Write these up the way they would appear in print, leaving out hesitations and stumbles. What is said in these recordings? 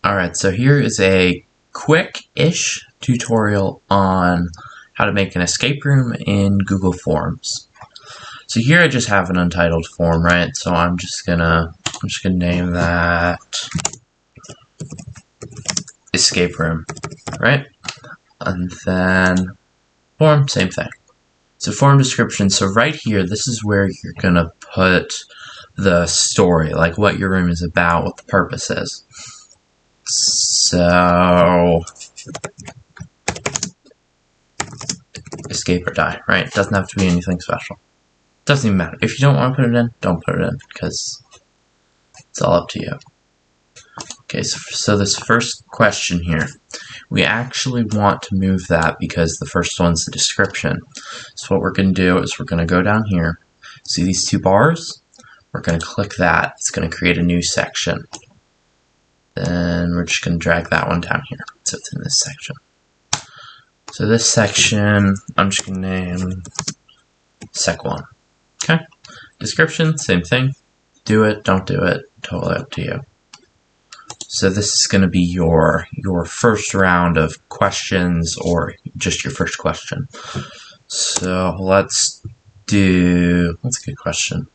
Alright, so here is a quick-ish tutorial on how to make an escape room in Google Forms. So here I just have an untitled form, right? So I'm just gonna name that escape room, right? And then form, same thing. So form description, so right here, this is where you're gonna put the story, like what your room is about, what the purpose is. So escape or die, right? Doesn't have to be anything special. Doesn't even matter. If you don't want to put it in, don't put it in, because it's all up to you. Okay, so this first question here, we actually want to move that because the first one's the description. So what we're going to do is we're going to go down here, see these two bars? We're going to click that. It's going to create a new section. Then we're just going to drag that one down here, so it's in this section. So this section, I'm just going to name Sec1. Okay. Description, same thing. Do it, don't do it, totally up to you. So this is going to be your first round of questions, or just your first question. So that's a good question.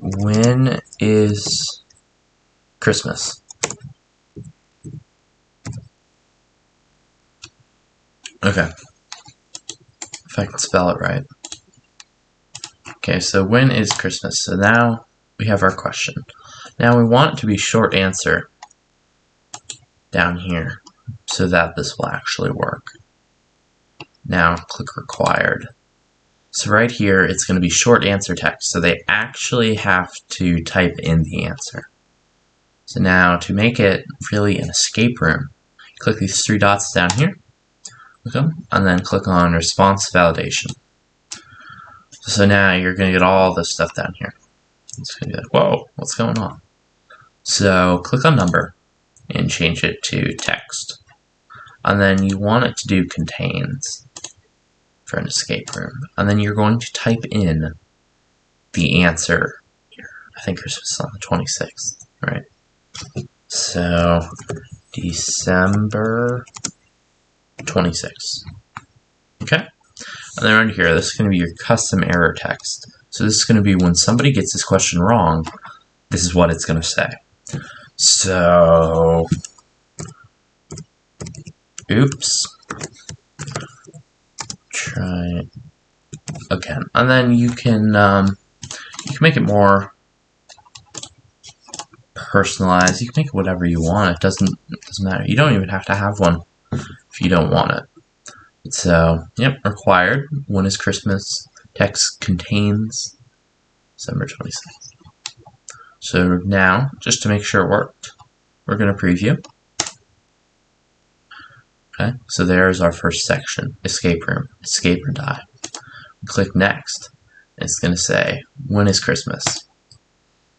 When is Christmas? Okay, if I can spell it right. Okay, so when is Christmas? So now we have our question. Now we want it to be short answer down here so that this will actually work. Now click required. So right here, it's going to be short answer text. So they actually have to type in the answer. So now to make it really an escape room, click these three dots down here, and then click on response validation. So now you're going to get all this stuff down here. It's going to be like, whoa, what's going on? So click on number and change it to text. And then you want it to do contains for an escape room. And then you're going to type in the answer here. I think Christmas is on the 26th, right? So December 26th. Okay? And then right here, this is going to be your custom error text. So this is going to be when somebody gets this question wrong, this is what it's going to say. So, oops. Try it again. And then you can make it more personalized. You can make it whatever you want. It doesn't matter. You don't even have to have one if you don't want it. So, yep, required. When is Christmas? Text contains December 26th. So now, just to make sure it worked, we're going to preview. Okay, so there's our first section, escape room, escape or die. Click next. It's going to say, when is Christmas?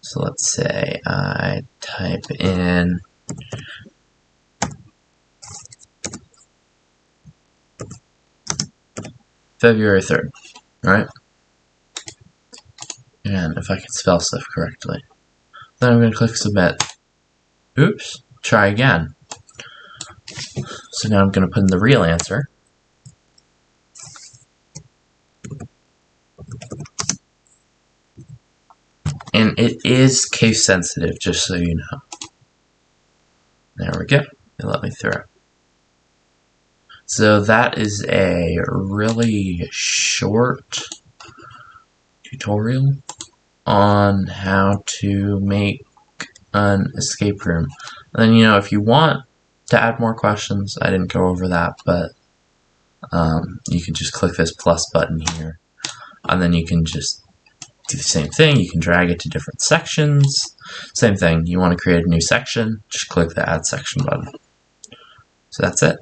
So let's say I type in February 3rd, right? And if I can spell stuff correctly. Then I'm going to click submit. Oops, try again. So now I'm going to put in the real answer. And it is case sensitive, just so you know. There we go. It let me through. So that is a really short tutorial on how to make an escape room. And then, if you want to add more questions, I didn't go over that, but you can just click this plus button here, and then you can just do the same thing. You can drag it to different sections. Same thing. You want to create a new section, just click the add section button. So that's it.